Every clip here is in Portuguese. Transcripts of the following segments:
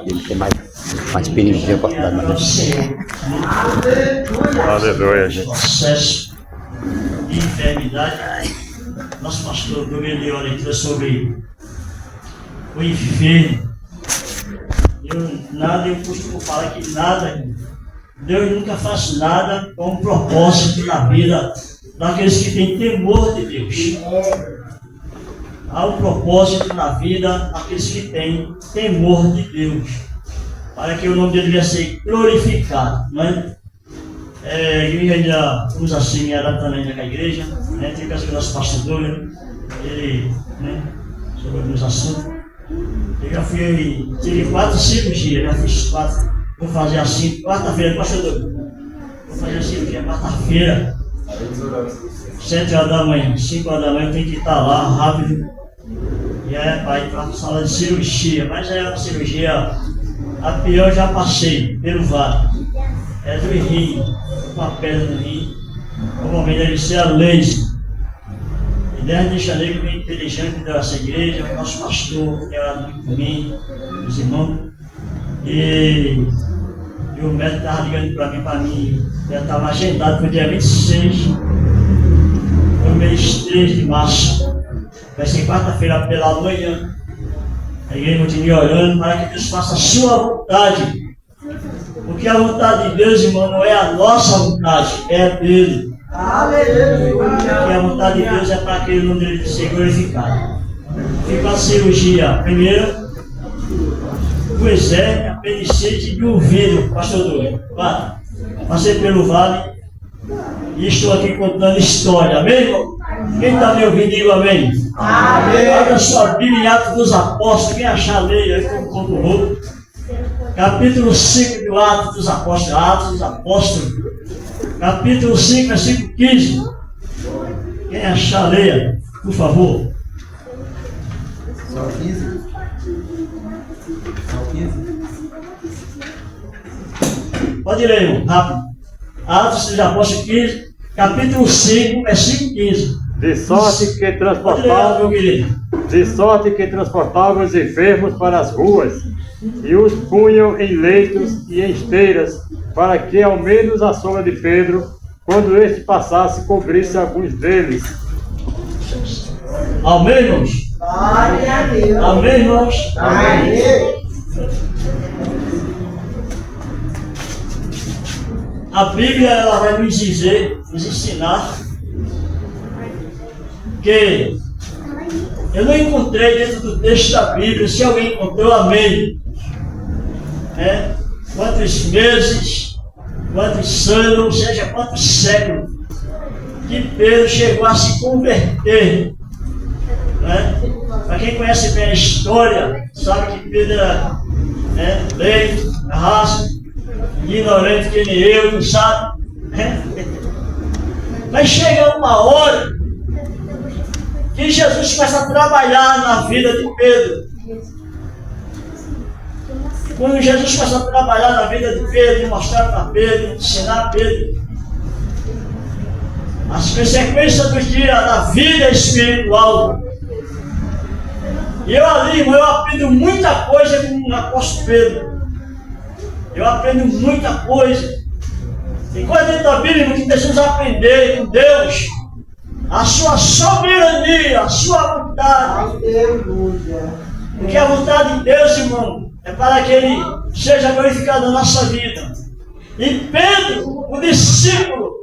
Ele tem mais perigo para dar mais. Aleluia, gente. Processo de enfermidade. Nosso pastor Douglas ele ora sobre o inferno. Eu costumo falar que nada, Deus nunca faz nada com um propósito na vida daqueles que têm temor de Deus. Há um propósito na vida daqueles que têm temor de Deus, para que o nome dele venha ser glorificado, não é? Eu ainda estamos assim, também na igreja, né? Tem que fazer o nosso pastor Douglas, ele, né, sobre alguns assuntos. Eu já tive 4 cirurgias, já fiz 4. Vou fazer assim, quarta-feira, pastor Douglas. Vou fazer a cirurgia quarta-feira, 7 horas da manhã, 5 horas da manhã, eu tenho que estar lá rápido. E é para ir para a sala de cirurgia, mas é uma cirurgia, a pior eu já passei pelo vale. É do rim, uma pedra no rim. Normalmente deve ser a laser. E desde janeiro que eu inteligente dessa igreja, o nosso pastor, que orado muito por mim, os irmãos. E o médico estava ligando para mim, já estava agendado para o dia 26 do mês 3 de março. Vai ser quarta-feira pela manhã. A igreja continua orando para que Deus faça a sua vontade. Porque a vontade de Deus, irmão, não é a nossa vontade, é a dele. Porque a vontade de Deus é para aquele nome dele ser glorificado. Fica a cirurgia primeira, pois é, apendicite de ouvido, pastor Douglas. Passei pelo vale e estou aqui contando história, amém, irmão? Quem está me ouvindo, diga amém. Amém. Abra sua Bíblia em Atos dos Apóstolos, quem achar, leia aí como conta o roubo. Capítulo 5 do Atos dos Apóstolos, capítulo 5, versículo 15. Quem achar, leia, por favor. Só 15? Só 15? Pode ler, irmão, rápido. Atos dos Apóstolos 15, capítulo 5, versículo 15. De sorte que transportavam os enfermos para as ruas e os punham em leitos e em esteiras, para que ao menos a sombra de Pedro, quando este passasse, cobrisse alguns deles. Amém, irmãos? Amém, irmãos? Amém. A Bíblia ela vai nos dizer, nos ensinar que eu não encontrei dentro do texto da Bíblia, se alguém encontrou, amém. Quantos meses, quantos anos, ou seja, quantos séculos que Pedro chegou a se converter. Para quem conhece bem a história, sabe que Pedro era leigo, raça, ignorante que nem eu, não sabe. Mas chega uma hora que Jesus começa a trabalhar na vida de Pedro. Quando Jesus começa a trabalhar na vida de Pedro, mostrar para Pedro, ensinar a Pedro as consequências do dia da vida espiritual. E eu ali, irmão, eu aprendo muita coisa com o apóstolo Pedro. Eu aprendo muita coisa. Tem coisa dentro da Bíblia que precisamos aprender com Deus. A sua soberania, a sua vontade. Porque a vontade de Deus, irmão, é para que Ele seja glorificado na nossa vida. E Pedro, o discípulo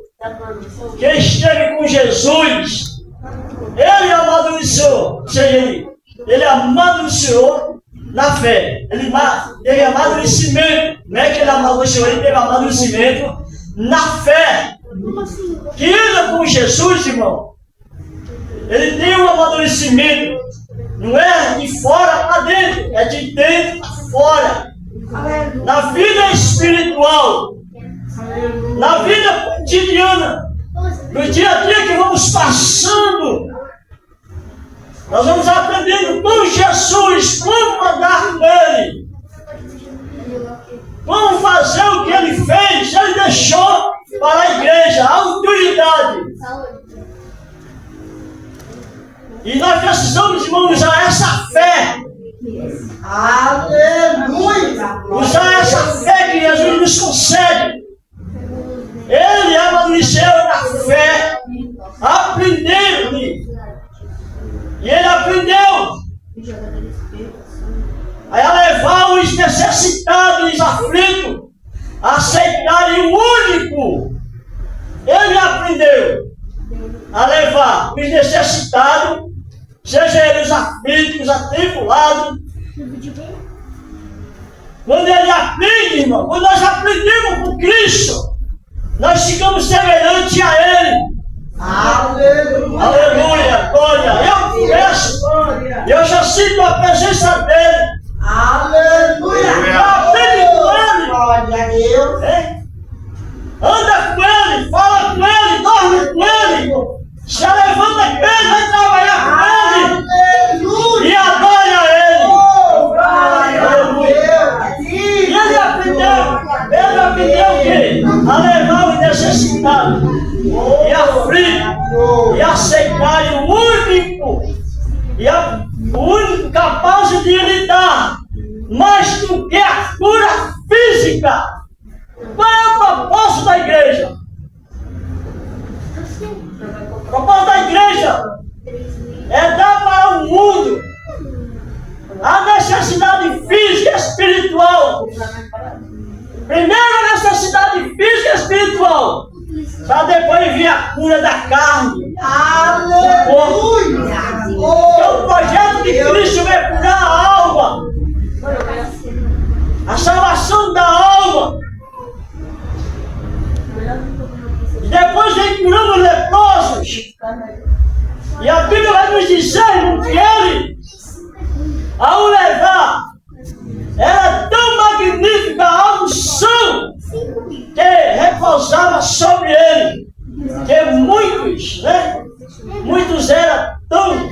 que esteve com Jesus, ele amadureceu, ou seja, ele amadureceu na fé. Ele teve amadurecimento, não é que ele amadureceu, ele teve amadurecimento na fé. Que anda com Jesus, irmão, ele tem um amadurecimento, não é de fora para dentro, é de dentro para fora. Na vida espiritual, na vida cotidiana, no dia a dia que vamos passando, nós vamos aprendendo com Jesus como andar com Ele, como fazer o que Ele fez. Ele deixou para a igreja a autoridade. E nós precisamos, irmãos, usar essa fé. Aleluia! os necessitados e os aflitos a aceitarem o único. Ele aprendeu a levar os necessitados, seja eles aflitos, atribulados. Quando ele aprende, irmão, quando nós aprendemos com Cristo, nós ficamos semelhantes a Ele. Aleluia! Aleluia, glória! Eu peço, eu já sinto a presença dele. Aleluia! Aprende com ele. Glória a Deus! Hein? Anda com ele, fala com ele, dorme com ele. Se levanta com ele, vai trabalhar com ele. Aleluia! E adora ele. Glória a Deus! E ele aprendeu o quê? A levar os necessitados e aflitos e aceitar o único o único capaz de lhe dar mais do que a cura física. Qual é o propósito da igreja? O propósito da igreja é dar para o mundo a necessidade física e espiritual. Primeiro a necessidade física e espiritual, para depois vir a cura da carne. Aleluia! Porque o projeto de Cristo vai curar a alma, a salvação da alma. E depois vem curando os leprosos. E a Bíblia vai nos dizer que ele, ao levar, era tão magnífica a unção que repousava sobre ele, que muitos eram tão,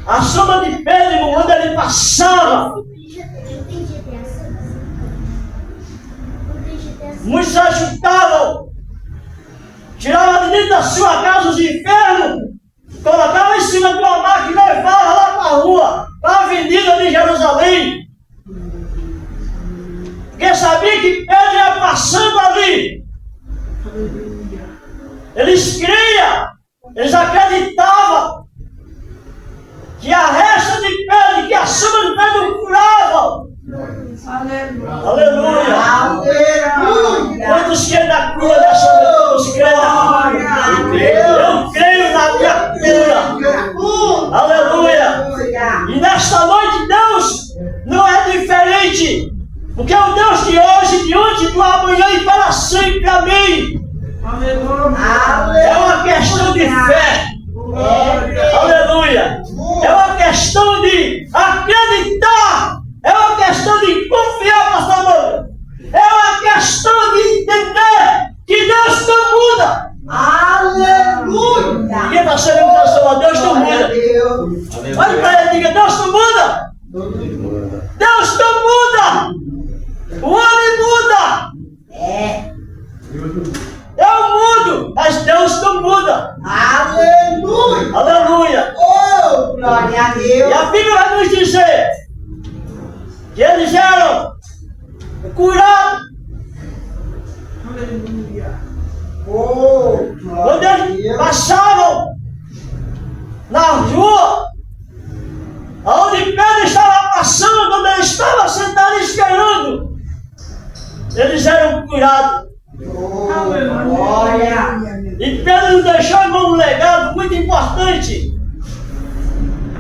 a sombra de Pedro, quando ele passava, muitos ajudavam, tiravam de dentro da sua casa os enfermos, colocavam em cima de uma máquina e levavam lá para a rua, para a avenida de Jerusalém. Porque sabia que Pedro ia passando ali. Eles criam, eles acreditavam que a resta de Pedro, que a sombra de Pedro curava. Aleluia! Aleluia! Quantos creem na cura da sombra de Deus? Eu creio na minha cura. Aleluia! E nesta noite Deus não é diferente. Porque o Deus de hoje, de ontem, do amanhã e para sempre. Amém. É uma questão de fé. Aleluia. É uma questão de acreditar. É uma questão de confiar, pastor Moura. É uma questão de entender que Deus não muda. Aleluia! Ninguém está sendo mudado, Deus não muda. Olha para ele e diga, Deus não muda. Deus não muda. O homem muda. Eu mudo, mas Deus não muda. Aleluia! Aleluia. Oh, glória a E Deus! a Bíblia vai nos dizer que eles eram curados. Oh, Quando glória a eles Deus! passavam na rua, onde Pedro estava passando, quando ele estava sentado esperando, eles eram curados. Oh, glória! E Pedro nos deixou um legado muito importante,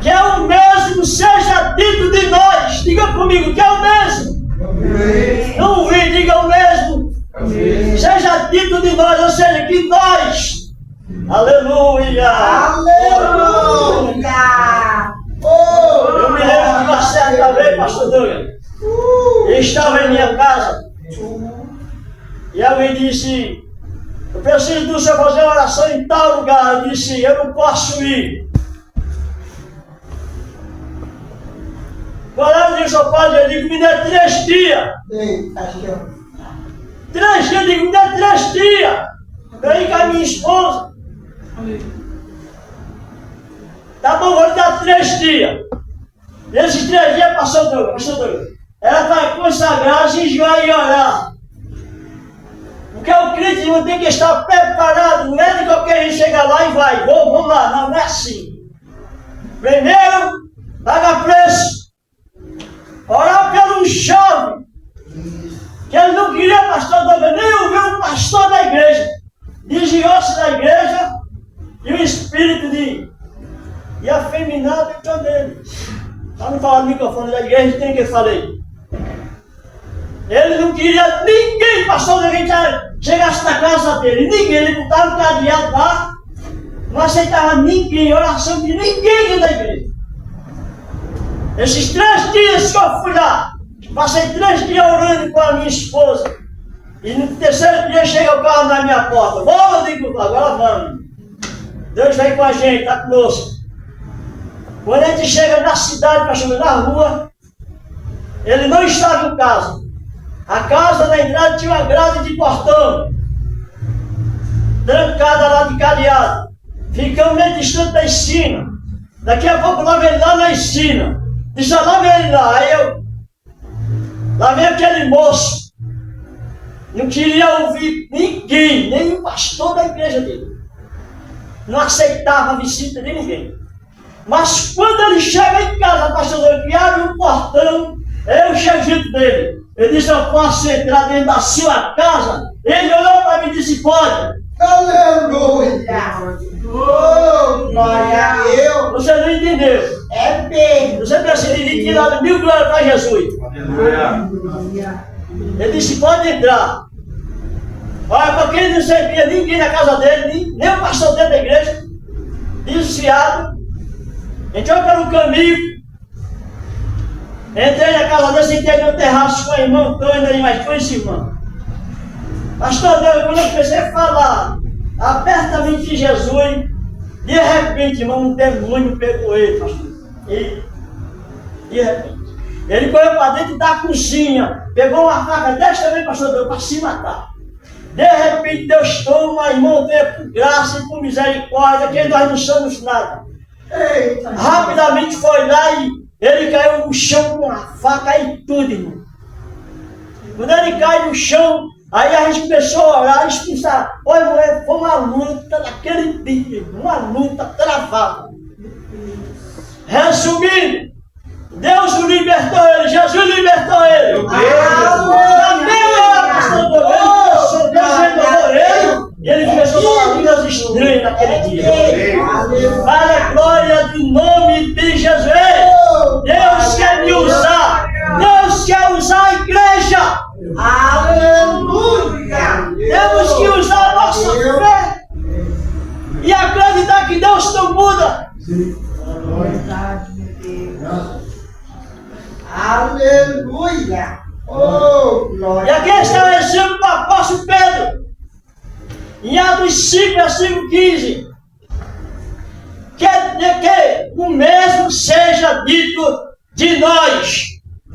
que é o mesmo seja dito de nós. Diga comigo, que é o mesmo. Não ouvi, diga o mesmo. Seja dito de nós, ou seja, que nós. Aleluia. Aleluia! Oh, Eu me lembro de uma certa vez, pastor Douglas, eu estava em minha casa e alguém disse, eu preciso do senhor fazer uma oração em tal lugar. Eu disse, eu não posso ir. Qual é o dia que o senhor pode? Eu digo, me dê 3 dias. Ei, aqui, ó. 3 dias, eu digo, me dê 3 dias. Eu ir com a minha esposa. Tá bom, vou lhe dar 3 dias. E esses 3 dias passou Douglas. Ela vai consagrar, se enjoar e orar. Porque o crente tem que estar preparado. Não é de qualquer gente chegar lá e vai. Vamos lá. Não é assim. Primeiro, paga preço. Orar quando chove, que ele não queria pastor da igreja, nem ouviu o pastor da igreja. Desviou-se da igreja e o espírito de afeminado entrou nele. Para não falar no microfone da igreja, tem que falei. Ele não queria ninguém, pastor da igreja, chegasse na casa dele. Ninguém, ele botava o cadeado lá, não aceitava ninguém, oração de ninguém dentro da igreja. Esses 3 dias que eu fui lá, passei 3 dias orando com a minha esposa. E no 3º dia chega o carro na minha porta. Vamos, eu digo, agora vamos. Deus vem com a gente, está conosco. Quando a gente chega na cidade, pastor, na rua, ele não estava em casa. A casa na entrada tinha uma grade de portão, trancada lá de cadeado. Ficamos meio distante da esquina. Daqui a pouco lá veio ele lá na esquina. Disse, lá veio ele lá. Aí lá veio aquele moço. Não queria ouvir ninguém, nem o pastor da igreja dele. Não aceitava a visita de ninguém. Mas quando ele chega em casa, pastor, que abre o portão, eu chego junto dele. Ele disse, eu posso entrar dentro da sua casa? Ele olhou para mim e disse, pode. Aleluia! Oh, glória a Deus! Você não entendeu? É bem! Você precisa de tirar 1000 glórias para Jesus. Ele disse, pode entrar. Olha, porque ele não servia ninguém na casa dele, nem o pastor dentro da igreja, desfiado. Entrou pelo caminho. Entrei na casa dele, sentei no terraço com a irmã Antônia e mais 2 irmãos. Pastor Deus, quando eu comecei a falar abertamente de Jesus, de repente, irmão, um demônio pegou ele, pastor. E de repente, ele correu para dentro da cozinha, pegou uma faca desta também, pastor Deus, para se matar. De repente, Deus toma, irmão, veio por graça e por misericórdia, que nós não somos nada. Eita. Rapidamente foi lá e ele caiu no chão com a faca e tudo, irmão. Quando ele cai no chão, aí a gente começou a orar e expulsar. Olha, mulher, foi uma luta naquele dia, uma luta travada. Resumindo, Deus o libertou ele, Jesus libertou ele. Na mesma hora, pastor Deus renovou ele, e ele começou a falar línguas estranhas naquele dia. Para a glória do nome de Jesus. Deus quer me usar. Deus quer usar a igreja. Aleluia! Temos que usar a nossa fé e acreditar que Deus não muda. Verdade, meu Deus. Aleluia! Oh, E glória! aqui está o exemplo do apóstolo Pedro, em Atos 5, versículo 15. Que o mesmo seja dito de nós.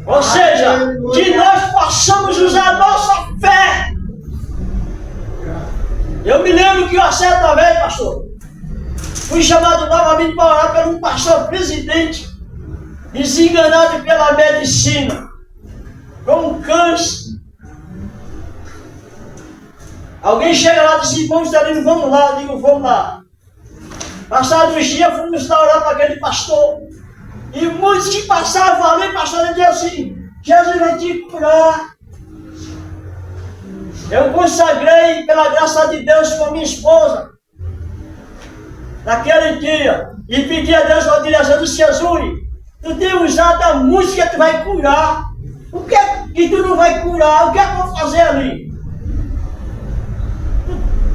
Ou seja, que nós possamos usar a nossa fé. Eu me lembro que uma certa vez, pastor, fui chamado novamente para orar por um pastor presidente, desenganado pela medicina, com um câncer. Alguém chega lá e diz, irmão Estelino, vamos lá. Eu digo, vamos lá. Passados os dias, fomos lá orar para aquele pastor. E muitos que passavam ali, pastor, ele dizia assim, Jesus vai te curar. Eu consagrei, pela graça de Deus, com a minha esposa, naquele dia, e pedi a Deus uma direção. Disse, Jesus, tu tem usado a música que tu vai curar. O que é que tu não vai curar? O que é que eu vou fazer ali?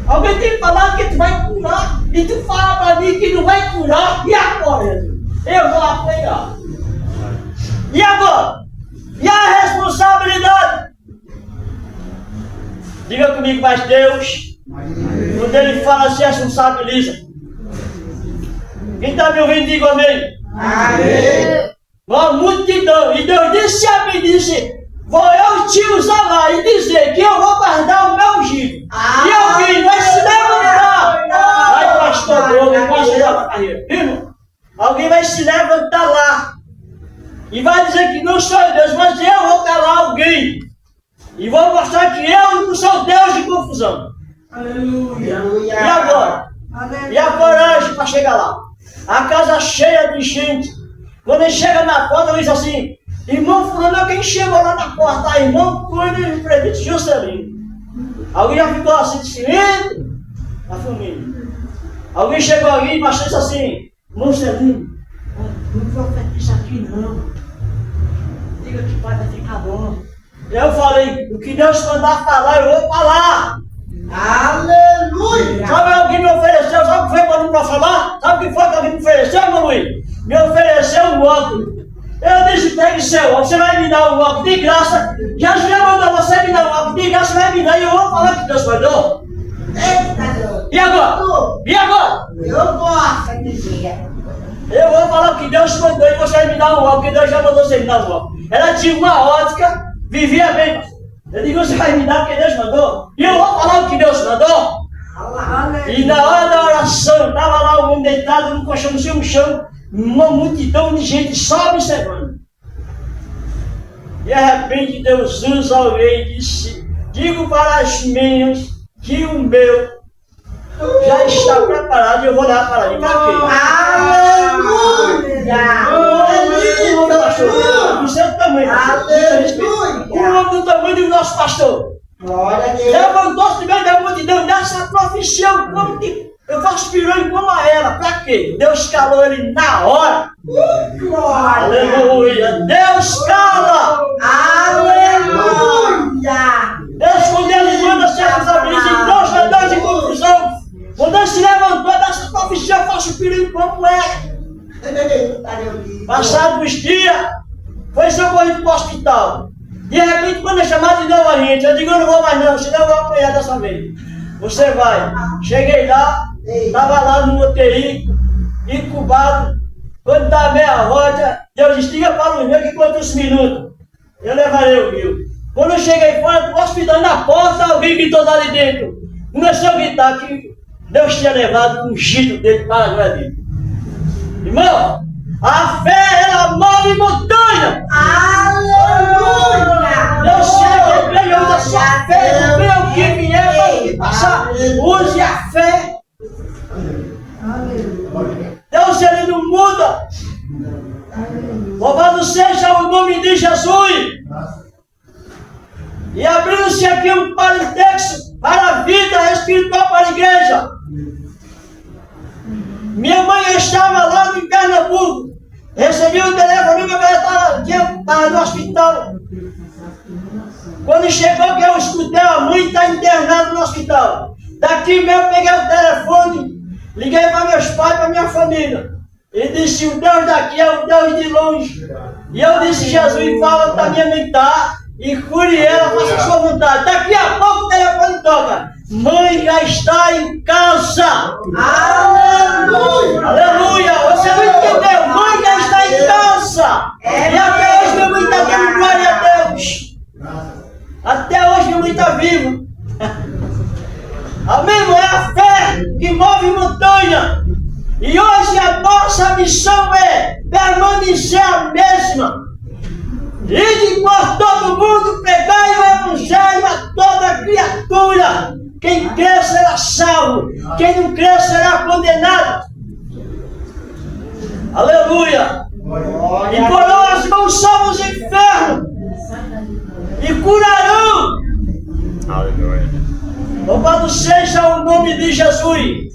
Alguém tem falado que tu vai curar, e tu fala para mim que não vai curar, e agora? Eu vou apoiar. E agora? E a responsabilidade? Diga comigo, mas Deus, quando Ele fala, se responsabiliza. Quem está me ouvindo, diga amém. Amém! Uma multidão. E Deus disse a mim, disse, vou eu te usar lá e dizer que eu vou guardar o meu ungido. E alguém vai se levantar. Vai, pastor, Deus, quase da carreira. Viu? Alguém vai se levantar lá e vai dizer que não sou Deus, mas eu vou calar alguém. E vou mostrar que eu não sou Deus de confusão. Aleluia! E agora? E a coragem para chegar lá? A casa cheia de gente. Quando ele chega na porta, ele diz assim, Irmão fulano, quem chegou lá na porta? Aí, irmão, cuida do presbítero Juscelino. Alguém já ficou assim de silêncio? A família. Alguém chegou ali e pastor disse assim: irmão Celino, não profetiza aqui não. Diga que vai ficar bom. Eu falei: o que Deus mandar falar, eu vou falar. Aleluia! Sabe alguém me ofereceu? Sabe o que foi para falar? Sabe o que foi que alguém me ofereceu, meu Luiz? Me ofereceu um óculos. Eu disse: pegue seu óculos, você vai me dar um óculos de graça. Jesus já mandou você me dar um óculos de graça, vai me dar e eu vou falar que Deus mandou. Eita, Deus! E agora? E agora? Eu gosto de dizer. Eu vou falar o que Deus mandou e você vai me dar um óculos, porque Deus já mandou você me dar um óculos. Ela tinha uma ótica, vivia bem. Eu digo: você vai me dar porque Deus mandou. E eu vou falar o que Deus mandou. E na hora da oração, estava lá o homem deitado no colchão, no chão, uma multidão de gente só observando. E de repente Deus usa alguém e disse: digo para as minhas que o meu já está preparado e eu vou dar para ali. Para quê? Aleluia! Do seu tamanho. O homem do tamanho do nosso pastor. Glória a Deus! Levantou-se no meio da multidão, dessa profecia, eu faço piranha como a ela. Para quê? Deus calou ele na hora. Glória! Aleluia! Deus cala! Aleluia! Deus, quando ele manda certas abelhas em Deus, vai dar de confusão. Quando ele se levantou dessa profecia, eu faço piranha como ela. Passados os dias, foi socorrido para o hospital. De repente, quando é chamado de novo a gente, eu digo: eu não vou mais não, senão eu vou apanhar dessa vez. Você vai. Cheguei lá, estava lá no UTI, incubado. Quando estava meia roda, Deus disse: diga para o meu que quantos minutos. Eu levarei o meu. Quando eu cheguei fora do hospital, na porta, alguém gritou ali dentro. Começou a gritar que Deus tinha levado um ungido dele para a glória dele. Irmão, a fé, ela move montanha. Aleluia! Deus chega, Ele usa a sua fé, vê o que vier para passar. Use a fé. Deus, Ele não muda. Louvado seja o nome de Jesus. E abrindo-se aqui um parentexto para a vida espiritual para a igreja. Minha mãe estava lá em Pernambuco. Recebi um telefone, meu pai estava no hospital. Quando chegou que eu escutei, a mãe está internada no hospital. Daqui mesmo peguei o telefone, liguei para meus pais, para minha família. E disse: o Deus daqui é o Deus de longe. E eu disse: Jesus, fala para minha mãe tá, e cure ela, faça a sua vontade. Daqui a pouco o telefone toca: mãe já está em casa. Aleluia! Aleluia! Você não entendeu? Mãe já está em casa. E até hoje minha mãe está dando glória a Deus. Até hoje minha mãe está viva. Amém, irmão? É a fé que move montanha. E hoje a nossa missão é permanecer a mesma. Ide por todo mundo, pregai o evangelho a toda criatura. Quem crer será salvo, quem não crer será condenado. Aleluia! E porão as mãos sobre os enfermos e curarão. Aleluia. Louvado seja o nome de Jesus.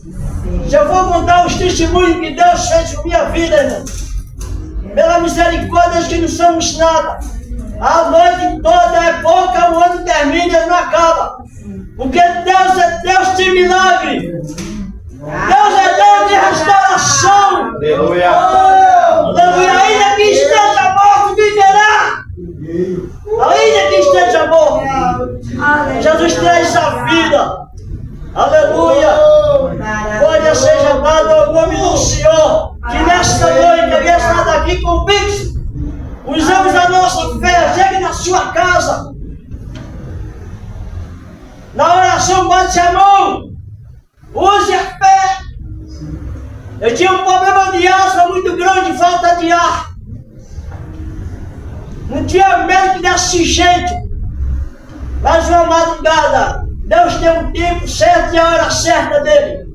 Se eu vou contar os testemunhos que Deus fez na minha vida, irmão, pela misericórdia que não somos nada. A noite toda é pouca, o ano termina e não acaba. Porque Deus é Deus de milagre. Deus é Deus de restauração. Aleluia. Aleluia. Ainda que esteja morto, viverá. Ainda que esteja morto, Jesus traz a vida. Aleluia. Glória seja dada ao nome do Senhor. Que nesta noite alguém está daqui convicto. Usamos a nossa fé. Chegue na sua casa. Na oração, bate a mão. Use a fé. Eu tinha um problema de asma muito grande, falta de ar. Não tinha medo que desse jeito. Mas uma madrugada, Deus tem um tempo certo e a hora certa dele.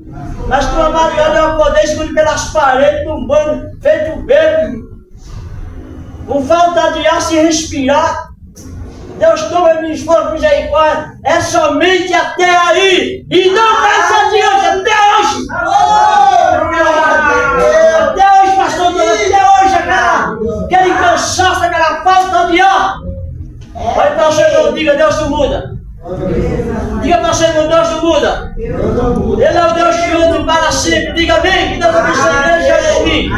Mas uma madrugada eu acordei escuro pelas paredes, tumbando, feito bebo. com falta de ar se respirar. Deus toma minha esposa com misericórdia. É somente até aí. E não mais adiante, até hoje. Até hoje, pastor, até hoje, aquele cansaço, aquela falta de ar. Olha para o Senhor, diga, Deus não muda. Diga para o Senhor, Deus não muda. Ele é o Deus que anda para sempre. Diga bem, que Deus abençoe a igreja de mim.